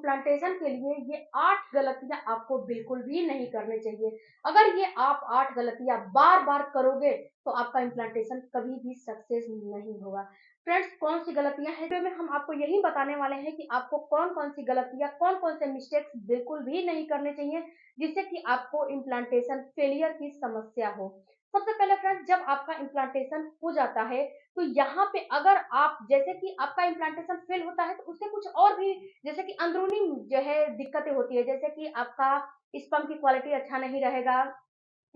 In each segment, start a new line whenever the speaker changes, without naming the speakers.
Implantation के लिए ये 8 गलतियाँ आपको बिल्कुल भी नहीं करनी चाहिए। अगर ये आप 8 गलतियाँ बार-बार करोगे, तो आपका इम्प्लांटेशन कभी भी सक्सेस नहीं होगा। फ्रेंड्स, कौन-सी गलतियाँ हैं? वीडियो में हम आपको यही बताने वाले हैं कि आपको कौन-कौन सी गलतियाँ, कौन-कौन से मिस्टेक्स बिल्कुल भी नहीं करने चाहिए, जिससे कि आपको इम्प्लांटेशन फेलियर की समस्या हो। सबसे पहले फ्रेंड्स, जब आपका इम्प्लांटेशन हो जाता है, तो यहाँ पे अगर आप जैसे कि आपका इम्प्लांटेशन फेल होता है, तो उससे कुछ और भी जैसे कि अंदरूनी जो है दिक्कतें होती है, जैसे कि आपका स्पर्म की क्वालिटी अच्छा नहीं रहेगा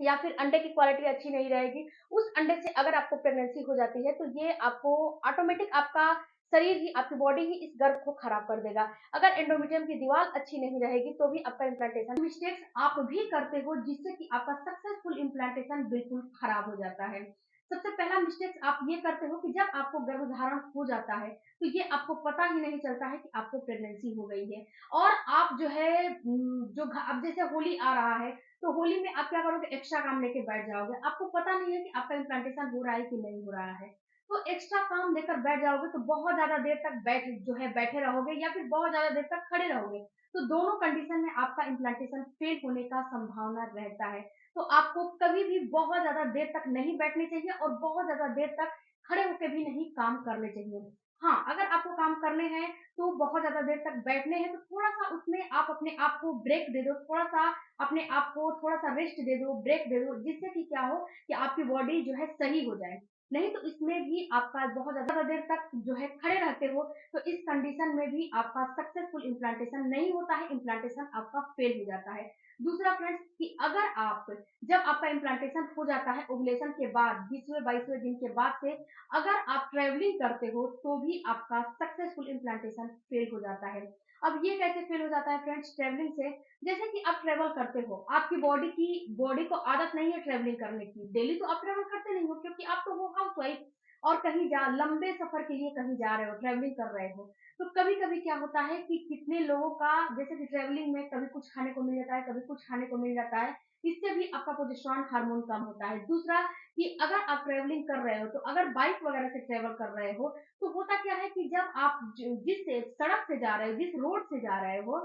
या फिर अंडे की क्वालिटी अच्छी नहीं रहेगी। उस अंडे से अगर आपको प्रेगनेंसी हो जाती है, तो ये आपको ऑटोमेटिक आपका शरीर ही, आपकी बॉडी ही इस गर्भ को खराब कर देगा। अगर एंडोमेट्रियम की दीवार अच्छी नहीं रहेगी, तो भी आपका इम्प्लांटेशन मिस्टेक्स आप भी करते हो, जिससे कि आपका सक्सेसफुल इम्प्लांटेशन बिल्कुल खराब हो जाता है। सबसे पहला मिस्टेक आप ये करते हो कि जब आपको गर्भधारण हो जाता है, तो ये आपको पता ही नहीं चलता है कि आपको प्रेगनेंसी हो गई है और आप जो है जो अब जैसे होली आ रहा है, तो होली में आप क्या करोगे, एक्स्ट्रा काम लेके बैठ जाओगे। आपको पता नहीं है कि आपका इम्प्लांटेशन हो रहा है कि नहीं हो रहा है। तो एक्स्ट्रा काम लेकर बैठ जाओगे, तो बहुत ज़्यादा देर तक बैठे रहोगे या फिर बहुत ज़्यादा देर तक खड़े रहोगे। तो दोनों कंडीशन में आपका इम्प्लांटेशन फेल होने का संभावना रहता है। तो आपको कभी भी बहुत ज़्यादा देर तक नहीं बैठनी चाहिए और बहुत ज़्यादा देर तक खड़े होके भी नहीं काम करने चाहिए। हाँ, अगर आपको काम करने हैं, तो बहुत ज़्यादा देर तक बैठने हैं, तो थोड़ा-सा उसमें आप अपने आप को ब्रेक दे दो, थोड़ा-सा अपने आप को थोड़ा-सा रेस्ट दे दो, ब्रेक दे दो, जिससे कि क्या हो कि आपकी बॉडी जो है सही हो जाए। नहीं तो इसमें भी आपका बहुत ज़्यादा देर तक जो है खड़े रहते हो, तो इस कंडीशन में भी आपका सक्सेसफुल इम्प्लांटेशन नहीं होता है, इम्प्लांटेशन आपका फेल हो जाता है। दूसरा फ्रेंड्स, कि अगर आप जब आपका इम्प्लांटेशन हो जाता है ओव्यूलेशन के बाद 20वें-22वें दिन के बाद से अगर आप ट्रैवलिंग करते हो, तो भी आपका सक्सेसफुल इम्प्लांटेशन फेल हो जाता है। अब ये कैसे फेल हो जाता है फ्रेंड्स ट्रैवलिंग से? जैसे कि आप ट्रैवल करते हो, आपकी बॉडी को आदत नहीं है ट्रैवलिंग करने की। डेली तो आप ट्रैवल करते नहीं हो, क्योंकि आप तो हो हाउसवाइफ और कहीं जा लंबे सफर के लिए कहीं जा रहे हो, ट्रैवलिंग कर रहे हो। तो कभी-कभी क्या होता है कि कितने लोगों का जैसे कि ट्रैवलिंग में कभी कुछ खाने को मिल जाता है, कभी कुछ खाने को मिल जाता है। इससे भी आपका प्रोजेस्टेरोन हार्मोन कम होता है। दूसरा, कि अगर आप ट्रैवलिंग कर रहे हो, तो अगर बाइक वगैरह से ट्रैवल कर रहे हो, तो होता क्या है कि जब आप जिस सड़क से जा रहे हो, जिस रोड से जा रहे हो,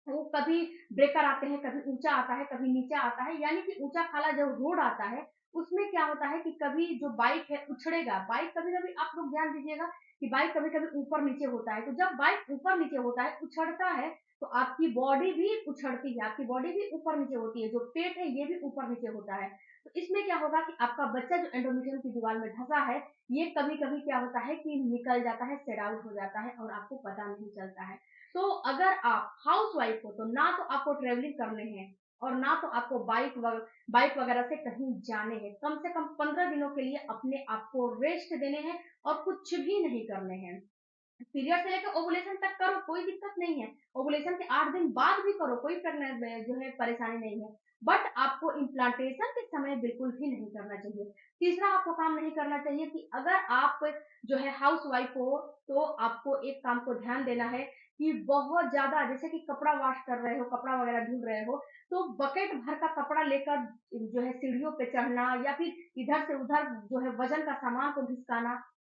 वो कभी ब्रेकर आते हैं, कभी ऊँचा आता है, कभी नीचा आता है, यानी कि ऊँचा खाला जो रोड आता है, उसमें क्या होता है कि कभी जो बाइक है उछड़ेगा। बाइक कभी-कभी आप लोग ध्यान दीजिएगा कि बाइक कभी-कभी ऊपर-नीचे होता है, तो जब बाइक ऊपर-नीचे होता है, उछड़ता है, तो आपकी बॉडी भी उछड़ती है, आपकी बॉडी भी ऊपर-नीचे होती है, जो पेट है ये भी ऊपर-नीचे होता है। तो इसमें क्या होगा कि आपका बच्चा जो एंडोमेट्रियम की दीवार में धँसा है, ये कभी-कभी क्या होता है कि निकल जाता है, सेड आउट हो जाता है और आपको पता नहीं चलता है। तो अगर आप हाउसवाइफ हो, तो ना तो आपको ट्रैवलिंग करने हैं और ना तो आपको बाइक वगैरह से कहीं जाने हैं। कम से कम 15 दिनों के लिए अपने आप को रेस्ट देने हैं और कुछ भी नहीं करने हैं। पीरियड से लेकर ओवुलेशन तक करो, कोई दिक्कत नहीं है। ओवुलेशन के 8 दिन बाद भी करो, कोई जो है परेशानी नहीं है। बट आपको इम्प्लांटेशन के समय बिल्कुल भी नहीं करना चाहिए। तीसरा आपको काम नहीं करना चाहिए कि अगर आप जो है हाउसवाइफ हो, तो आपको एक काम को ध्यान देना है कि बहुत ज़्यादा जैसे कि कपड़ा वॉश कर रहे हो, कपड़ा वगैरह धुल रहे हो, तो बकेट भर का कपड़ा लेकर जो है सीढ़ियों पे चढ़ना या फिर इधर से उधर जो है वज़न का सामान को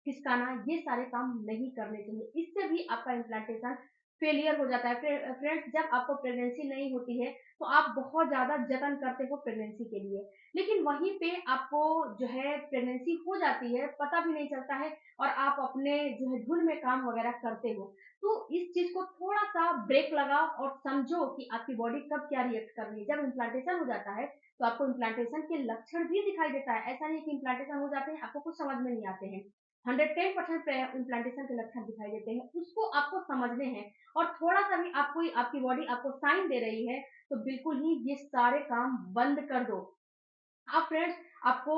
खिसकाना, ये सारे काम नहीं करने चाहिए। इससे भी आपका इम्प्लांटेशन फेलियर हो जाता है। फ्रेंड्स, जब आपको प्रेगनेंसी नहीं होती है, तो आप बहुत ज़्यादा जतन करते हो प्रेगनेंसी के लिए। लेकिन वहीं पे आपको जो है प्रेगनेंसी हो जाती है, पता भी नहीं चलता है और आप अपने जो है धुन में काम वगैरह करते हो। तो इस चीज़ को थोड़ा-सा ब्रेक लगाओ और समझो कि आपकी बॉडी कब क्या रिएक्ट कर रही है। जब इम्प्लांटेशन हो जाता है, तो आपको इम्प्लांटेशन के लक्षण भी दिखाई देता है। ऐसा नहीं है कि इम्प्लांटेशन हो जाते हैं, आपको कुछ समझ में नहीं आते हैं। 110% इम्प्लांटेशन के लक्षण दिखाई देते हैं, उसको आपको समझने हैं और थोड़ा-सा भी आपको आपकी बॉडी आपको साइन दे रही है, तो बिल्कुल ही ये सारे काम बंद कर दो। हाँ फ्रेंड्स, आपको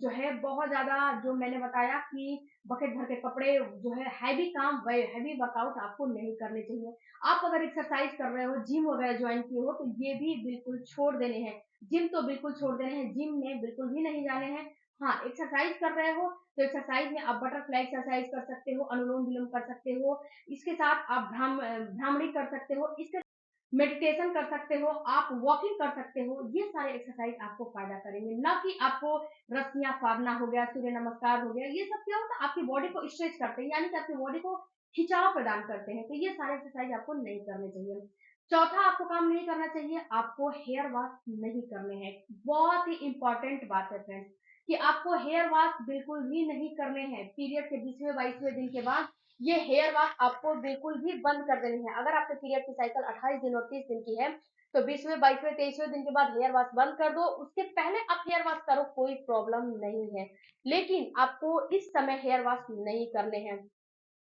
जो है बहुत ज़्यादा जो मैंने बताया कि बकेट भर के कपड़े जो है हैवी काम व हैवी वर्कआउट आपको नहीं करने चाहिए। आप अगर एक्सरसाइज़ कर रहे हो, जिम वगैरह जॉइन किए हो, तो ये भी बिल्कुल छोड़ देने हैं। जिम तो बिल्कुल छोड़ देने हैं, जिम में बिल्कुल भी नहीं जाने हैं। हाँ, एक्सरसाइज़ कर रहे हो, तो एक्सरसाइज़ में आप बटरफ्लाई एक्सरसाइज़ कर सकते हो, अनुलोम-विलोम कर सकते हो। इसके साथ आप भ्रामरी कर सकते हो। इसके मेडिटेशन कर सकते हो, आप वॉकिंग कर सकते हो, ये सारे एक्सरसाइज आपको फ़ायदा करेंगे, ना कि आपको रस्सियाँ फाड़ना हो गया, सूर्य नमस्कार हो गया, ये सब क्या होता है आपकी बॉडी को स्ट्रेच करते हैं, यानी कि आपकी बॉडी को खिंचाव प्रदान करते हैं। तो ये सारे एक्सरसाइज आपको नहीं करने चाहिए। चौथा आपको काम नहीं करना चाहिए, आपको हेयर वॉश नहीं करने हैं। बहुत ही इंपॉर्टेंट बात है फ्रेंड्स कि आपको हेयर वॉश बिल्कुल भी नहीं करने हैं। पीरियड के 20वें 22वें दिन के बाद ये हेयर वॉश आपको बिल्कुल भी बंद कर देनी है। अगर आपके पीरियड की साइकिल 28 दिन और 30 दिन की है तो 20वें 22वें 23वें दिन के बाद हेयर वॉश बंद कर दो। उसके पहले आप हेयर वॉश करो, कोई प्रॉब्लम नहीं है, लेकिन आपको इस समय हेयर वॉश नहीं करने हैं।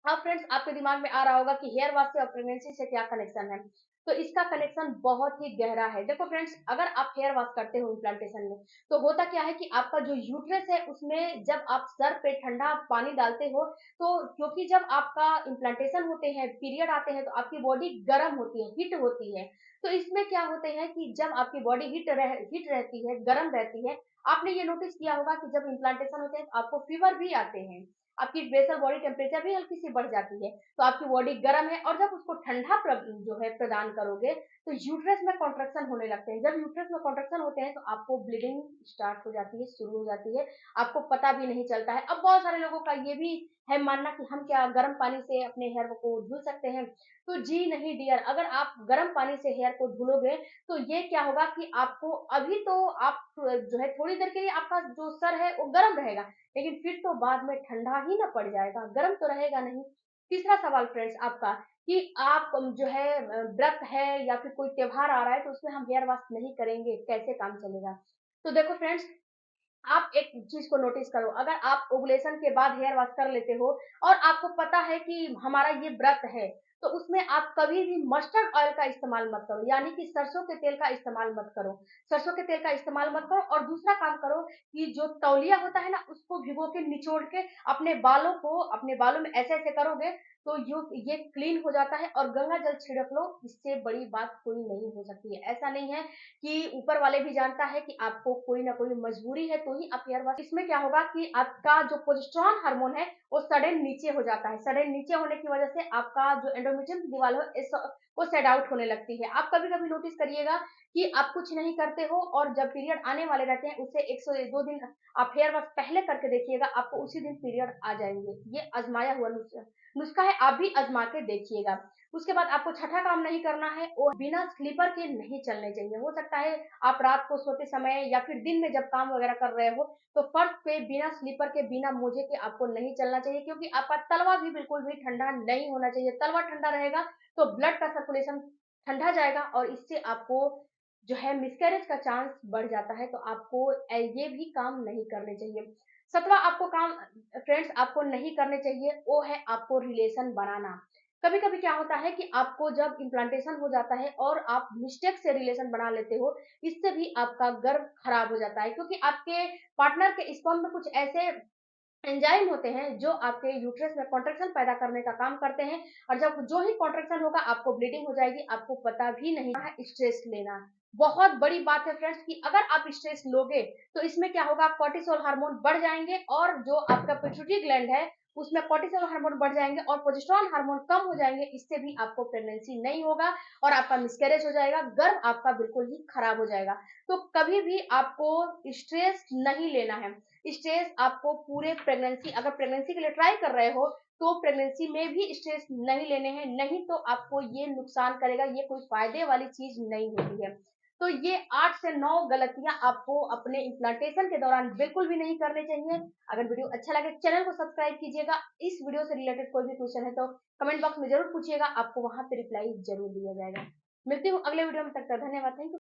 अब फ्रेंड्स आपके दिमाग में आ रहा होगा कि हेयर वॉश से और प्रेगनेंसी से क्या कनेक्शन है। तो इसका कनेक्शन बहुत ही गहरा है। देखो फ्रेंड्स, अगर आप हेयर वॉश करते हो इम्प्लांटेशन में, तो होता क्या है कि आपका जो यूट्रस है उसमें जब आप सर पे ठंडा पानी डालते हो, तो क्योंकि जब आपका इम्प्लांटेशन होते हैं, पीरियड आते हैं, तो आपकी बॉडी गर्म होती है, हीट होती है। तो इसमें क्या होते हैं कि जब आपकी बॉडी हीट रहती है, गर्म रहती है, आपने ये नोटिस किया होगा कि जब इम्प्लांटेशन होते हैं तो आपको फीवर भी आते हैं, आपकी बेसल बॉडी टेम्परेचर भी हल्की सी बढ़ जाती है, तो आपकी बॉडी गर्म है। और जब उसको ठंडा जो है प्रदान करोगे तो यूट्रस में कॉन्ट्रेक्शन होने लगते हैं। जब यूट्रस में कॉन्ट्रेक्शन होते हैं तो आपको ब्लीडिंग स्टार्ट हो जाती है, शुरू हो जाती है, आपको पता भी नहीं चलता है। अब बहुत सारे लोगों का ये भी है मानना कि हम क्या गर्म पानी से अपने हेयर को धुल सकते हैं। तो जी नहीं डियर, अगर आप गर्म पानी से हेयर को धुलोगे तो ये क्या होगा कि आपको अभी तो आप जो है थोड़ी देर के लिए आपका जो सर है वो गर्म रहेगा, लेकिन फिर तो बाद में ठंडा ही ना पड़ जाएगा, गर्म तो रहेगा नहीं। तीसरा सवाल फ्रेंड्स आपका कि आप जो है व्रत है या फिर कोई त्योहार आ रहा है तो उसमें हम हेयर वॉश नहीं करेंगे, कैसे काम चलेगा। तो देखो फ्रेंड्स, आप एक चीज को नोटिस करो, अगर आप ओवुलेशन के बाद हेयर वॉश कर लेते हो और आपको पता है कि हमारा ये व्रत है, तो उसमें आप कभी भी मस्टर्ड ऑयल का इस्तेमाल मत करो, यानी कि सरसों के तेल का इस्तेमाल मत करो। सरसों के तेल का इस्तेमाल मत करो। और दूसरा काम करो कि जो तौलिया होता है ना, उसको भिगो के निचोड़ के अपने बालों में ऐसे ऐसे करोगे तो ये क्लीन हो जाता है। और गंगा जल छिड़क लो, इससे बड़ी बात कोई नहीं हो सकती है। ऐसा नहीं है कि ऊपर वाले भी जानता है कि आपको कोई ना कोई मजबूरी है तो ही आप हेयर वॉश। इसमें क्या होगा कि आपका जो प्रोजेस्टेरोन हार्मोन है वो सडन नीचे हो जाता है। सडन नीचे होने की वजह से आपका जो एंडोमेट्रियम दीवार है वो सेड आउट होने लगती है। आप कभी कभी नोटिस करिएगा कि आप कुछ नहीं करते हो और जब पीरियड आने वाले रहते हैं उससे 102 दिन आप हेयर वॉश पहले करके देखिएगा, आपको उसी दिन पीरियड आ जाएंगे। ये आजमाया हुआ नुस्खा है, आप भी आजमा के देखिएगा। उसके बाद आपको छठा काम नहीं करना है, वो बिना स्लीपर के नहीं चलने चाहिए। हो सकता है आप रात को सोते समय या फिर दिन में जब काम वगैरह कर रहे हो तो फर्श पे बिना स्लीपर के, बिना मोजे के आपको नहीं चलना चाहिए, क्योंकि आपका तलवा भी बिल्कुल भी ठंडा नहीं होना चाहिए। तलवा ठंडा रहेगा तो ब्लड का सर्कुलेशन ठंडा जाएगा और इससे आपको जो है मिसकैरेज का चांस बढ़ जाता है। तो आपको ये भी काम नहीं करने चाहिए। सतवा आपको काम फ्रेंड्स आपको नहीं करने चाहिए, वो है आपको रिलेशन बनाना। कभी कभी क्या होता है कि आपको जब इम्प्लांटेशन हो जाता है और आप मिस्टेक से रिलेशन बना लेते हो, इससे भी आपका गर्भ खराब हो जाता है, क्योंकि आपके पार्टनर के स्पर्म में कुछ ऐसे एंजाइम होते हैं जो आपके यूट्रस में कॉन्ट्रेक्शन पैदा करने का काम करते हैं। और जब जो ही कॉन्ट्रेक्शन होगा आपको ब्लीडिंग हो जाएगी, आपको पता भी नहीं है। स्ट्रेस लेना बहुत बड़ी बात है फ्रेंड्स कि अगर आप स्ट्रेस लोगे तो इसमें क्या होगा, कॉर्टिसोल हार्मोन बढ़ जाएंगे और जो आपका पिट्यूटरी ग्लैंड है उसमें कॉर्टिसोल हार्मोन बढ़ जाएंगे और प्रोजेस्टेरोन हार्मोन कम हो जाएंगे। इससे भी आपको प्रेगनेंसी नहीं होगा और आपका मिसकैरेज हो जाएगा, गर्भ आपका बिल्कुल ही खराब हो जाएगा। तो कभी भी आपको स्ट्रेस नहीं लेना है। स्ट्रेस आपको पूरे प्रेगनेंसी, अगर प्रेगनेंसी के लिए ट्राई कर रहे हो तो प्रेगनेंसी में भी स्ट्रेस नहीं लेने हैं, नहीं तो आपको ये नुकसान करेगा, ये कोई फायदे वाली चीज नहीं होती है। तो ये 8 से 9 गलतियां आपको अपने इम्प्लांटेशन के दौरान बिल्कुल भी नहीं करने चाहिए। अगर वीडियो अच्छा लगे चैनल को सब्सक्राइब कीजिएगा। इस वीडियो से रिलेटेड कोई भी क्वेश्चन है तो कमेंट बॉक्स में जरूर पूछिएगा, आपको वहां पे रिप्लाई जरूर दिया जाएगा। मिलती हूँ अगले वीडियो में, तक का धन्यवाद, थैंक यू।